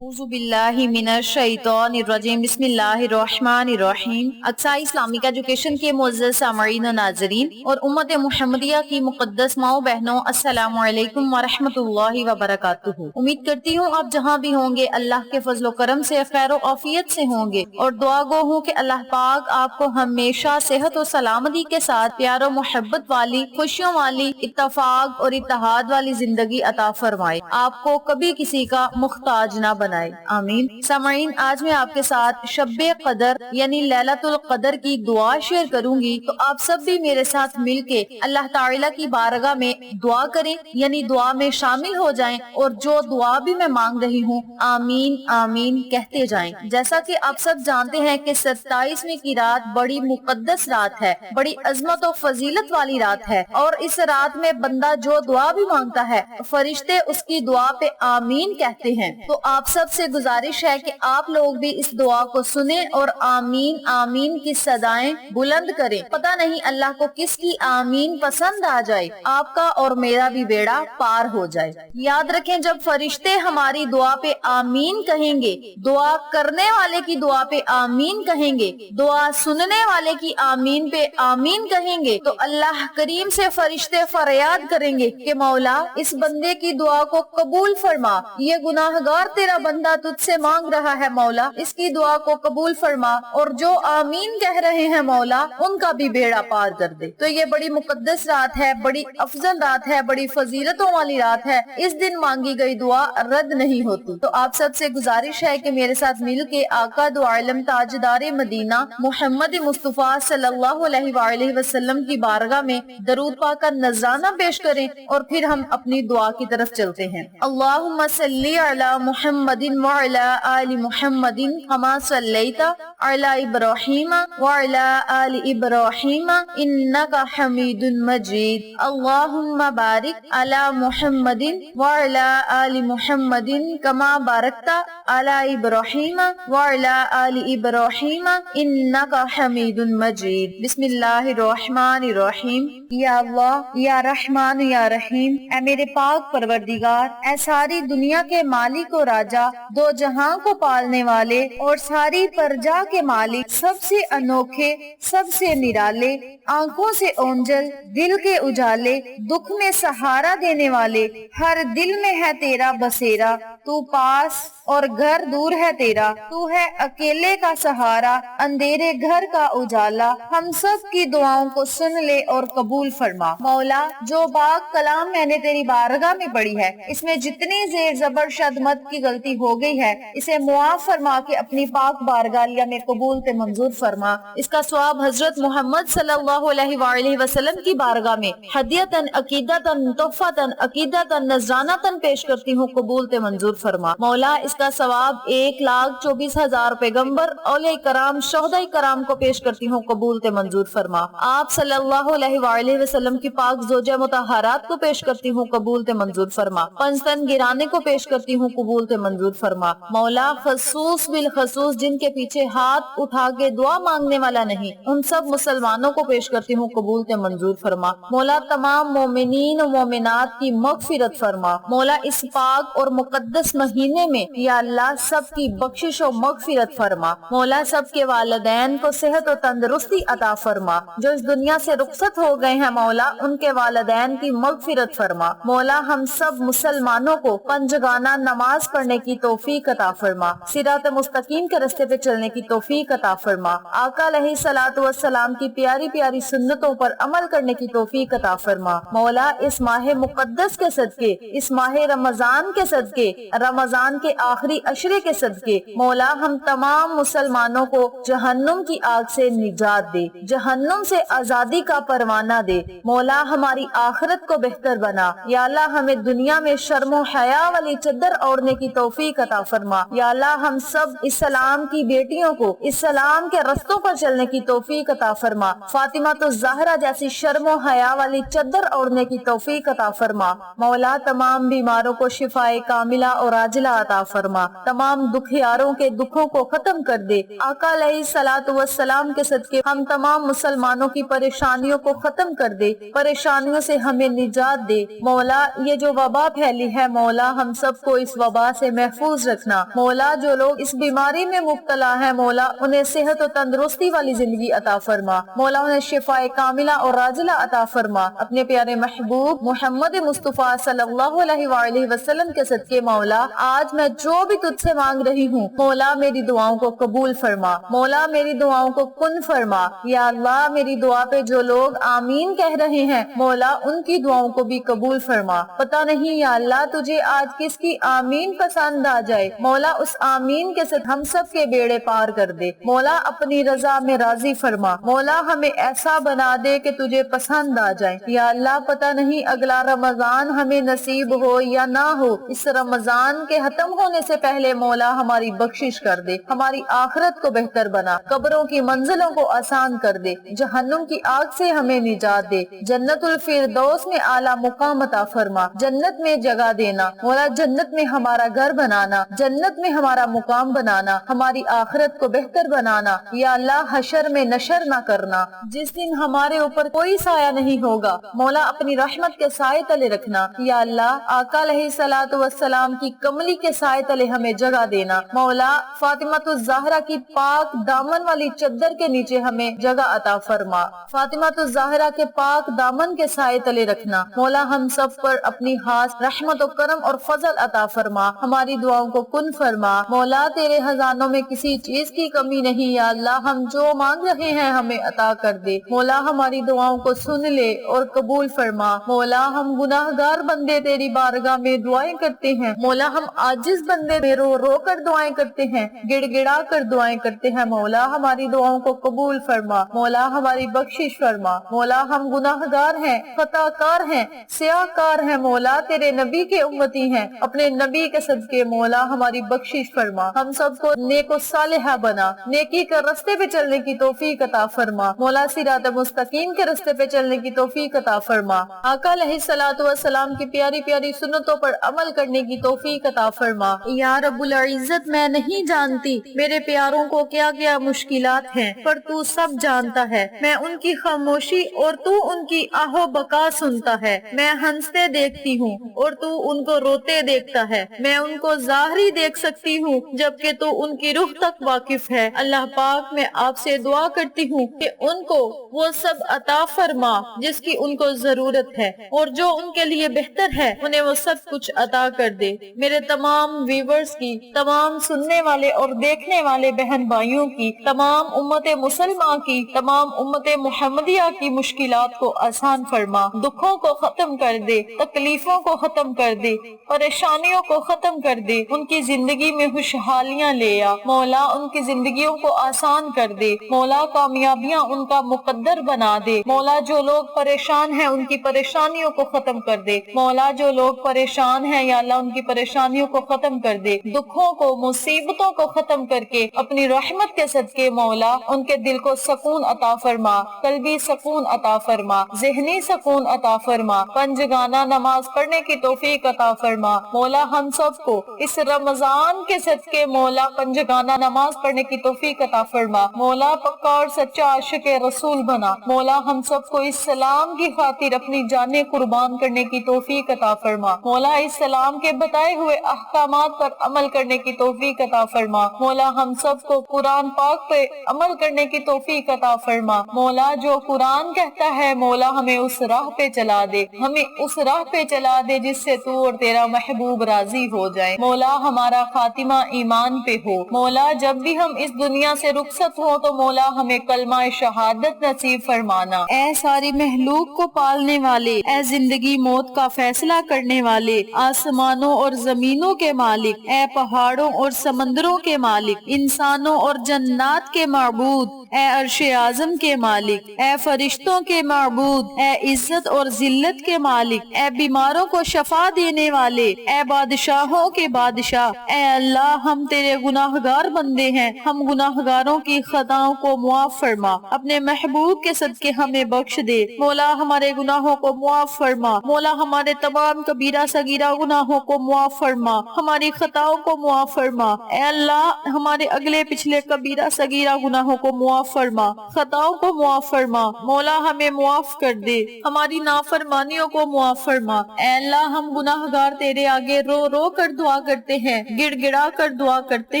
اعوذ باللہ من الشیطان الرجیم بسم اللہ الرحمن الرحیم۔ اقصی اسلامک ایجوکیشن کے معزز سامعین و ناظرین اور امت محمدیہ کی مقدس ماؤں بہنوں، السلام علیکم ورحمۃ اللہ وبرکاتہ۔ امید کرتی ہوں آپ جہاں بھی ہوں گے اللہ کے فضل و کرم سے خیر و عافیت سے ہوں گے، اور دعا گو ہوں کہ اللہ پاک آپ کو ہمیشہ صحت و سلامتی کے ساتھ پیار و محبت والی، خوشیوں والی، اتفاق اور اتحاد والی زندگی عطا فرمائے، آپ کو کبھی کسی کا محتاج نہ بنائے، آمین۔ سامعین، آج میں آپ کے ساتھ شب قدر یعنی لیلۃ القدر کی دعا شیئر کروں گی، تو آپ سب بھی میرے ساتھ مل کے اللہ تعالیٰ کی بارگاہ میں دعا کریں، یعنی دعا میں شامل ہو جائیں، اور جو دعا بھی میں مانگ رہی ہوں آمین آمین کہتے جائیں۔ جیسا کہ آپ سب جانتے ہیں کہ 27ویں کی رات بڑی مقدس رات ہے، بڑی عظمت و فضیلت والی رات ہے، اور اس رات میں بندہ جو دعا بھی مانگتا ہے فرشتے اس کی دعا پہ آمین کہتے ہیں۔ تو آپ سب سے گزارش ہے کہ آپ لوگ بھی اس دعا کو سنیں اور آمین آمین کی صدائیں بلند کریں۔ پتہ نہیں اللہ کو کس کی آمین پسند آ جائے، آپ کا اور میرا بھی بیڑا پار ہو جائے۔ یاد رکھیں، جب فرشتے ہماری دعا پہ آمین کہیں گے، دعا کرنے والے کی دعا پہ آمین کہیں گے، دعا سننے والے کی آمین پہ آمین کہیں گے، تو اللہ کریم سے فرشتے فریاد کریں گے کہ مولا اس بندے کی دعا کو قبول فرما، یہ گناہگار تیرا بندہ تجھ سے مانگ رہا ہے مولا، اس کی دعا کو قبول فرما، اور جو آمین کہہ رہے ہیں مولا ان کا بھی بیڑا پار کر دے۔ تو یہ بڑی مقدس رات ہے، بڑی افضل رات ہے، بڑی فضیلتوں والی رات ہے، اس دن مانگی گئی دعا رد نہیں ہوتی۔ تو آپ سب سے گزارش ہے کہ میرے ساتھ مل کے آقا دو عالم تاجدار مدینہ محمد مصطفیٰ صلی اللہ علیہ وآلہ وسلم کی بارگاہ میں درود پاک کا نذرانہ پیش کریں، اور پھر ہم اپنی دعا کی طرف چلتے ہیں۔ اللہم صلی علی محمد وعلی آل محمد کما صلیت علی ابراہیم وعلی آل ابراہیم انک حمید مجید۔ اللہم بارک علی محمد وعلی آل محمد کما بارکت علی ابراہیم وعلی آل ابراہیم انک حمید مجید۔ بسم اللہ الرحمن الرحیم۔ یا اللہ، یا رحمان، یا رحیم، اے میرے پاک پروردگار، اے ساری دنیا کے مالک و راجا، دو جہاں کو پالنے والے اور ساری پرجا کے مالک، سب سے انوکھے، سب سے نرالے، آنکھوں سے اونجل، دل کے اجالے، دکھ میں سہارا دینے والے، ہر دل میں ہے تیرا بسیرا، تو پاس اور گھر دور ہے تیرا، تو ہے اکیلے کا سہارا، اندھیرے گھر کا اجالا، ہم سب کی دعاؤں کو سن لے اور قبول فرما۔ مولا، جو پاک کلام میں نے تیری بارگاہ میں پڑھی ہے، اس میں جتنی زیر زبر شد مد کی غلطی ہو گئی ہے اسے معاف فرما کے اپنی پاک بارگاہ میں قبول تے منظور فرما۔ اس کا ثواب حضرت محمد صلی اللہ علیہ وآلہ وسلم کی بارگاہ میں ہدیتاً، عقیدتاً، تحفۃً، عقیدتاً، نذرانتاً پیش کرتی ہوں، قبول تے منظور فرما۔ مولا، اس کا ثواب 1,24,000 پیغمبر، اولیاء کرام، شہداء کرام کو پیش کرتی ہوں، قبول تے منظور فرما۔ آپ صلی اللہ علیہ وآلہ وسلم کی پاک زوجہ مطہرات کو پیش کرتی ہوں، قبول تے منظور فرما۔ پنجتن گرانے کو پیش کرتی ہوں، قبول تے منظور فرما۔ مولا، خصوص بالخصوص جن کے پیچھے ہاتھ اٹھا کے دعا مانگنے والا نہیں، ان سب مسلمانوں کو پیش کرتی ہوں، قبول تے منظور فرما۔ مولا، تمام مومنین و مومنات کی مغفرت فرما۔ مولا، اس پاک اور مقدس مہینے میں یا اللہ سب کی بخشش و مغفرت فرما۔ مولا، سب کے والدین کو صحت و تندرستی عطا فرما۔ جو اس دنیا سے رخصت ہو گئے ہیں مولا، ان کے والدین کی مغفرت فرما۔ مولا، ہم سب مسلمانوں کو پنجگانہ نماز پڑھنے کی توفیق عطا فرما، صراط مستقیم کے راستے پہ چلنے کی توفیق عطا فرما، آقا علیہ الصلوۃ والسلام کی پیاری پیاری سنتوں پر عمل کرنے کی توفیق عطا فرما۔ مولا، اس ماہ مقدس کے صدقے، اس ماہ رمضان کے صدقے، رمضان کے آخری عشرے کے صدقے، مولا ہم تمام مسلمانوں کو جہنم کی آگ سے نجات دے، جہنم سے آزادی کا پروانہ دے۔ مولا، ہماری آخرت کو بہتر بنا۔ یا اللہ، ہمیں دنیا میں شرم و حیا والی چادر اوڑھنے کی توفیق عطا فرما۔ یا اللہ، ہم سب اسلام کی بیٹیوں کو کو اسلام کے رستوں پر چلنے کی توفیق عطا فرما، فاطمہ تو زہرا جیسی شرم و حیا والی چادر اوڑھنے کی توفیق عطا فرما۔ مولا تمام بیماروں کو شفائے کاملہ اور عاجلہ عطا فرما، تمام دکھیاروں کے دکھوں کو ختم کر دے۔ آقا علیہ الصلوۃ والسلام کے صدقے ہم تمام مسلمانوں کی پریشانیوں کو ختم کر دے، پریشانیوں سے ہمیں نجات دے۔ مولا یہ جو وبا پھیلی ہے مولا ہم سب کو اس وبا سے محفوظ رکھنا۔ مولا جو لوگ اس بیماری میں مبتلا ہیں مولا انہیں صحت و تندرستی والی زندگی عطا فرما، مولا انہیں شفائے کاملہ اور عاجلہ عطا فرما۔ اپنے پیارے محبوب محمد مصطفیٰ صلی اللہ علیہ وآلہ وسلم کے صدقے مولا آج میں جو بھی تجھ سے مانگ رہی ہوں مولا میری دعاؤں کو قبول فرما، مولا میری دعاؤں کو کن فرما۔ یا اللہ میری دعا پہ جو لوگ آمین کہہ رہے ہیں مولا ان کی دعاؤں کو بھی قبول فرما۔ پتہ نہیں یا اللہ تجھے آج کس کی آمین پسند آ جائے، مولا اس آمین کے ساتھ ہم سب کے بیڑے پار کر دے، مولا اپنی رضا میں راضی فرما، مولا ہمیں ایسا بنا دے کہ تجھے پسند آ جائے۔ یا اللہ پتہ نہیں اگلا رمضان ہمیں نصیب ہو یا نہ ہو، اس رمضان کے ختم ہونے سے پہلے مولا ہماری بخشش کر دے، ہماری آخرت کو بہتر بنا، قبروں کی منزلوں کو آسان کر دے، جہنم کی آگ سے ہمیں نجات دے، جنت الفردوس میں اعلیٰ مقام عطا فرما، جنت میں جگہ دینا مولا، جنت میں ہمارا گھر بنانا، جنت میں ہمارا مقام بنانا، ہماری آخرت کو بہتر بنانا۔ یا اللہ حشر میں نشر نہ کرنا، جس دن ہمارے اوپر کوئی سایہ نہیں ہوگا مولا اپنی رحمت کے سائے تلے رکھنا۔ یا اللہ آقا علیہ الصلوۃ والسلام کی کملی کے سائے تلے ہمیں جگہ دینا، مولا فاطمہ الزہرا کی پاک دامن والی چادر کے نیچے ہمیں جگہ عطا فرما، فاطمہ الزہرا کے پاک دامن کے سائے تلے رکھنا، مولا ہم سب پر اپنی خاص رحمت و کرم اور فضل عطا فرما، ہماری دعاؤں کو کن فرما۔ مولا تیرے خزانوں میں کسی چیز کی کمی نہیں، یا اللہ ہم جو مانگ رہے ہیں ہمیں عطا کر دے، مولا ہماری دعاؤں کو سن لے اور قبول فرما۔ مولا ہم گناہگار بندے تیری بارگاہ میں دعائیں کرتے ہیں، مولا ہم عاجز بندے رو رو کر دعائیں کرتے ہیں، گڑ گڑا کر دعائیں کرتے ہیں، مولا ہماری دعاؤں کو قبول فرما، مولا ہماری بخشش فرما۔ مولا ہم گناہگار ہیں، خطا کار ہیں، سیاہ کار ہیں، مولا تیرے نبی کے امتی ہیں، اپنے نبی کے صدقے مولا ہماری بخشش فرما، ہم سب کو نیک و صالحہ بنا، نیکی کے رستے پہ چلنے کی توفیق عطا فرما، مولا صراط مستقیم کے رستے پہ چلنے کی توفیق عطا فرما، آقا علیہ الصلوۃ والسلام کی پیاری پیاری سنتوں پر عمل کرنے کی توفیق عطا فرما۔ یا رب العزت میں نہیں جانتی میرے پیاروں کو کیا کیا مشکلات ہیں، پر تو سب جانتا ہے، میں ان کی خاموشی اور تو ان کی آہو بکا سنتا ہے، میں ہنستے دیکھتی ہوں اور تو ان کو روتے دیکھتا ہے، میں ان کو ظاہری دیکھ سکتی ہوں جبکہ تو ان کی روح تک واقف ہے۔ اللہ پاک میں آپ سے دعا کرتی ہوں کہ ان کو وہ سب عطا فرما جس کی ان کو ضرورت ہے، اور جو ان کے لیے بہتر ہے انہیں وہ سب کچھ عطا کر دے۔ میرے تمام ویورز کی، تمام سننے والے اور دیکھنے والے بہن بھائیوں کی، تمام امت مسلمہ کی، تمام امت محمدیہ کی مشکلات کو آسان فرما، دکھوں کو ختم کر دے، تکلیفوں کو ختم کر دے، پریشانیوں کو ختم کر دے، ان کی زندگی میں خوشحالیاں لے آ مولا، ان کی زندگیوں کو آسان کر دے مولا، کامیابیاں ان کا مقدر بنا دے مولا، جو لوگ پریشان ہیں ان کی پریشانیوں کو ختم کر دے مولا، جو لوگ پریشان ہیں یا اللہ ان کی پریشانیوں کو ختم کر دے، دکھوں کو مصیبتوں کو ختم کر کے اپنی رحمت کے صدقے مولا ان کے دل کو سکون عطا فرما، قلبی سکون عطا فرما، ذہنی سکون عطا فرما، پنجگانہ نماز پڑھنے کی توفیق عطا فرما مولا، ہم سب کو اس رمضان کے صدقے مولا پنجگانہ نماز پڑھنے کی توفیق عطا فرما مولا، پکا اور سچا عاشق رسول بنا مولا، ہم سب کو اسلام کی خاطر اپنی جانیں قربان کرنے کی توفیق عطا فرما مولا، اسلام کے بتائے ہوئے احکامات پر عمل کرنے کی توفیق عطا فرما مولا، ہم سب کو قرآن پاک پہ عمل کرنے کی توفیق عطا فرما مولا، جو قرآن کہتا ہے مولا ہمیں اس راہ پہ چلا دے، ہمیں اس راہ پہ چلا دے جس سے تو اور تیرا محبوب راضی ہو جائے مولا، ہمارا خاتمہ ایمان پہ ہو مولا، جب بھی ہم اس دنیا سے رخصت ہو تو مولا ہمیں کلمہ شہادت نصیب فرمانا۔ اے ساری مخلوق کو پالنے والے، اے زندگی موت کا فیصلہ کرنے والے، آسمانوں اور زمینوں کے مالک، اے پہاڑوں اور سمندروں کے مالک، انسانوں اور جنات کے معبود، اے عرش اعظم کے مالک، اے فرشتوں کے معبود، اے عزت اور ذلت کے مالک، اے بیماروں کو شفا دینے والے، اے بادشاہوں کے بادشاہ، اے اللہ ہم تیرے گناہگار بندے ہیں ہیں ہم گناہگاروں کی خطاؤں کو معاف فرما، اپنے محبوب کے صدقے ہمیں بخش دے مولا، ہمارے گناہوں کو معاف فرما مولا، ہمارے تمام کبیرہ صغیرہ گناہوں کو معاف فرما، ہماری خطاؤں کو معاف فرما، اے اللہ ہمارے اگلے پچھلے کبیرہ صغیرہ گناہوں کو معاف فرما، خطاؤں کو معاف فرما مولا، ہمیں معاف کر دے، ہماری نافرمانیوں کو معاف فرما، اے اللہ ہم گناہگار تیرے آگے رو رو کر دعا کرتے ہیں، گڑ گڑا کر دعا کرتے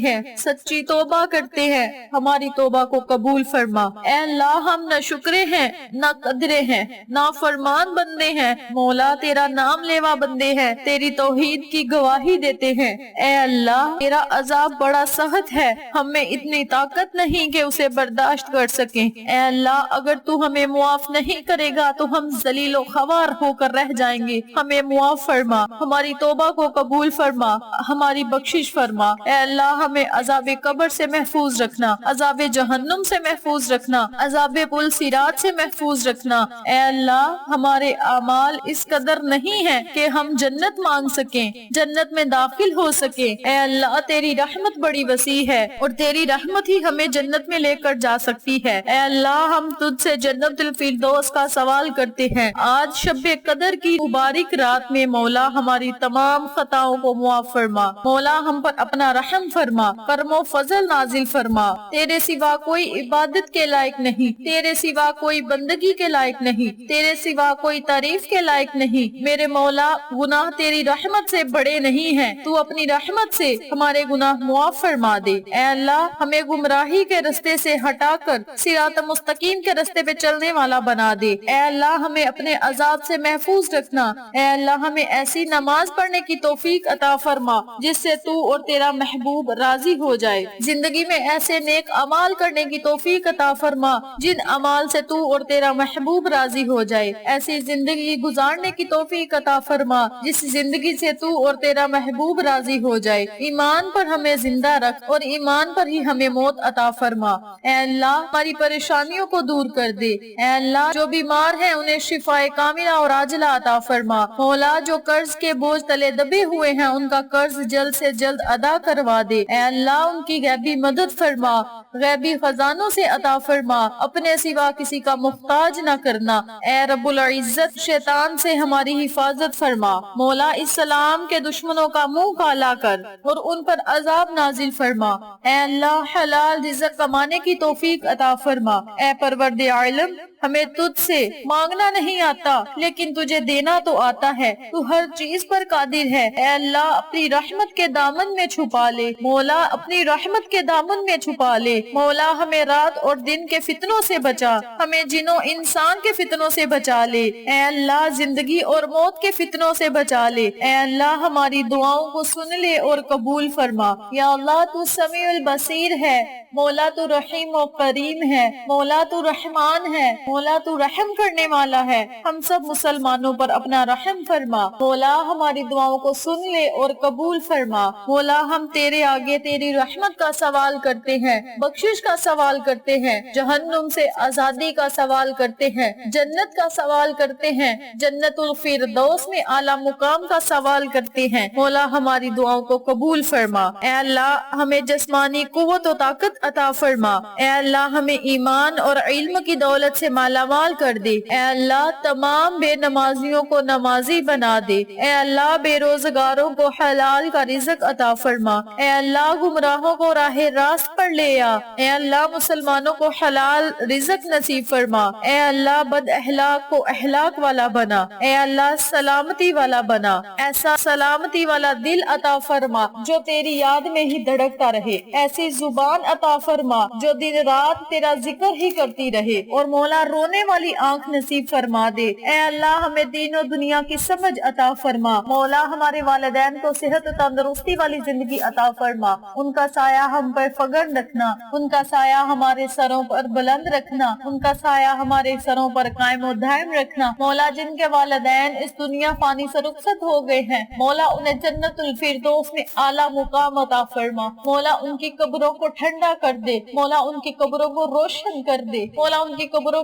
ہیں، سچی توبہ کرتے ہیں، ہماری توبہ کو قبول فرما، اے اللہ ہم نہ شکرے ہیں نہ قدرے ہیں، نہ فرمان بندے ہیں مولا، تیرا نام لیوا بندے ہیں، تیری توحید کی گواہی دیتے ہیں، اے اللہ تیرا عذاب بڑا سخت ہے، ہم میں اتنی طاقت نہیں کہ اسے برداشت کر سکیں، اے اللہ اگر تو ہمیں معاف نہیں کرے گا تو ہم ذلیل و خوار ہو کر رہ جائیں گے، ہمیں معاف فرما، ہماری توبہ کو قبول فرما، ہماری بخشش فرما، اے اللہ ہمیں عذاب قبر سے محفوظ رکھنا، عذاب جہنم سے محفوظ رکھنا، عذاب پل صراط سے محفوظ رکھنا، اے اللہ ہمارے اعمال اس قدر نہیں ہیں کہ ہم جنت مانگ سکیں، جنت میں داخل ہو سکیں، اے اللہ تیری رحمت بڑی وسیع ہے اور تیری رحمت ہی ہمیں جنت میں لے کر جا سکتی ہے، اے اللہ ہم تجھ سے جنت الفردوس کا سوال کرتے ہیں، آج شب قدر کی مبارک رات میں مولا ہماری تمام خطاؤں کو معاف فرما، مولا ہم پر اپنا رحم فرما، کرم و فضل نازل فرما، تیرے سوا کوئی عبادت کے لائق نہیں، تیرے سوا کوئی بندگی کے لائق نہیں، تیرے سوا کوئی تعریف کے لائق نہیں، میرے مولا گناہ تیری رحمت سے بڑے نہیں ہیں، تو اپنی رحمت سے ہمارے گناہ معاف فرما دے، اے اللہ ہمیں گمراہی کے رستے سے ہٹا کر صراط مستقیم کے رستے پہ چلنے والا بنا دے، اے اللہ ہمیں اپنے عذاب سے محفوظ رکھنا، اے اللہ ہمیں ایسی نماز پڑھنے کی توفیق عطا فرما جس سے تو اور تیرا محبوب راضی ہو جائے، زندگی میں ایسے نیک اعمال کرنے کی توفیق عطا فرما جن اعمال سے تو اور تیرا محبوب راضی ہو جائے، ایسی زندگی گزارنے کی توفیق عطا فرما جس زندگی سے تو اور تیرا محبوب راضی ہو جائے، ایمان پر ہمیں زندہ رکھ اور ایمان پر ہی ہمیں موت عطا فرما، اے اللہ ہماری پریشانیوں کو دور کر دے، اے اللہ جو بیمار ہیں انہیں شفاء کاملہ اور عاجلہ عطا فرما، مولا جو قرض کے بوجھ تلے دبے ہوئے ہیں ان کا قرض جلد سے جلد ادا کروا دے، اے اللہ ان کی غیبی مدد فرما، غیبی خزانوں سے عطا فرما، اپنے سوا کسی کا محتاج نہ کرنا، اے رب العزت شیطان سے ہماری حفاظت فرما، مولا اسلام کے دشمنوں کا منہ کالا کر اور ان پر عذاب نازل فرما، اے اللہ حلال رزق کمانے کی توفیق عطا فرما، اے پرورد عالم ہمیں تجھ سے مانگنا نہیں آتا لیکن تجھے دینا تو آتا ہے، تو ہر چیز پر قادر ہے، اے اللہ اپنی رحمت کے دامن میں چھپا لے، مولا اپنی رحمت کے دامن میں چھپا لے، مولا ہمیں رات اور دن کے فتنوں سے بچا، ہمیں جنوں انسان کے فتنوں سے بچا لے، اے اللہ زندگی اور موت کے فتنوں سے بچا لے، اے اللہ ہماری دعاؤں کو سن لے اور قبول فرما، یا اللہ تو سمیع البصیر ہے، مولا تو رحیم و کریم ہے، مولا تو رحمان ہے، مولا تو رحم کرنے والا ہے، ہم سب مسلمانوں پر اپنا رحم فرما، مولا ہماری دعاؤں کو سن لے اور قبول فرما، مولا ہم تیرے آگے تیری رحمت کا سوال کرتے ہیں، بخشش کا سوال کرتے ہیں، جہنم سے آزادی کا سوال کرتے ہیں، جنت کا سوال کرتے ہیں، جنت الفردوس میں اعلیٰ مقام کا سوال کرتے ہیں، مولا ہماری دعاؤں کو قبول فرما، اے اللہ ہمیں جسمانی قوت و طاقت عطا فرما، اے اللہ ہمیں ایمان اور علم کی دولت سے مالا مال کر دے، اے اللہ تمام بے نمازیوں کو نمازی بنا دے، اے اللہ بے روزگاروں کو حلال کا رزق عطا فرما، اے اللہ گمراہوں کو راہ راست پر لے آ، اے اللہ مسلمانوں کو حلال رزق نصیب فرما، اے اللہ بد اخلاق کو اخلاق والا بنا، اے اللہ سلامتی والا بنا، ایسا سلامتی والا دل عطا فرما جو تیری یاد میں ہی دھڑکتا رہے، ایسی زبان عطا فرما جو دن رات تیرا ذکر ہی کرتی رہے، اور مولا رونے والی آنکھ نصیب فرما دے، اے اللہ ہمیں دین و دنیا کی سمجھ عطا فرما، مولا ہمارے والدین کو صحت و تندرستی والی زندگی عطا فرما، ان کا سایہ ہم پر فخر رکھنا، ان کا سایہ ہمارے سروں پر بلند رکھنا، ان کا سایہ ہمارے سروں پر قائم و دائم رکھنا، مولا جن کے والدین اس دنیا فانی سے رخصت ہو گئے ہیں، مولا انہیں جنت الفردوس میں اعلیٰ مقام عطا فرما، مولا ان کی قبروں کو ٹھنڈا کر دے، مولا ان کی قبروں کو روشن کر دے، مولا ان کی قبروں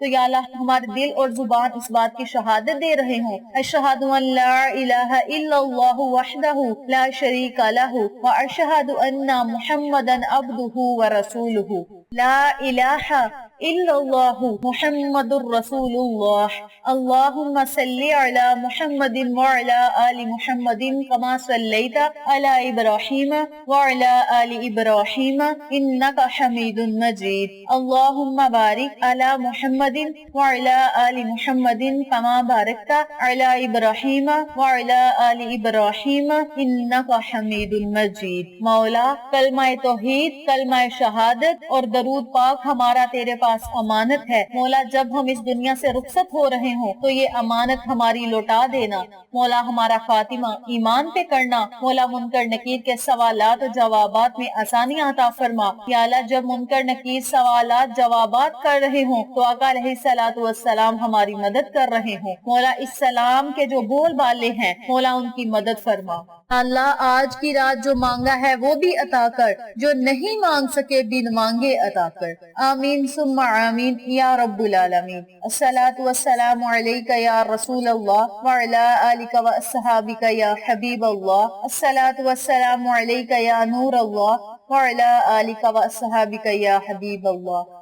تو یا اللہ ہمارے دل اور زبان اس بات کی شہادت دے رہے ہوں اشہد ان لا الہ الا اللہ وحدہ لا شریک لہ واشہد ان محمدا عبدہ ورسولہ لا الہ الا اللہ محمد رسول اللہ اللہم صلی علی محمد وعلی آل محمد کما صلیت علی ابراہیم وعلی آل ابراہیم انک حمید مجید اللہم بارک علی محمد وعلی آل محمد کما بارکت علی ابراہیم وعلی آل ابراہیم انک حمید مجید۔ مولا کلمہ توحید، کلمہ شہادت اور درود پاک ہمارا تیرے پاس امانت ہے۔ مولا جب ہم اس دنیا سے رخصت ہو رہے ہوں تو یہ امانت ہماری لوٹا دینا۔ مولا ہمارا خاتمہ ایمان پہ کرنا۔ مولا منکر نکیر کے سوالات و جوابات میں آسانی عطا فرما۔ یا اللہ جب منکر نکیر سوالات جوابات کر رہے ہوں تو آقا علیہ الصلوۃ والسلام ہماری مدد کر رہے ہوں۔ مولا اس سلام کے جو بول بالے ہیں مولا ان کی مدد فرما۔ اللہ آج کی رات جو مانگا ہے وہ بھی عطا کر، جو نہیں مانگ سکے بن مانگے عطا کر۔ آمین ثم آمین یا رب العالمین۔ الصلاۃ والسلام علیک یا رسول اللہ وعلی آلک واصحابک یا حبیب اللہ۔ الصلاۃ والسلام علیک یا نور اللہ وعلی آلک واصحابک یا حبیب اللہ۔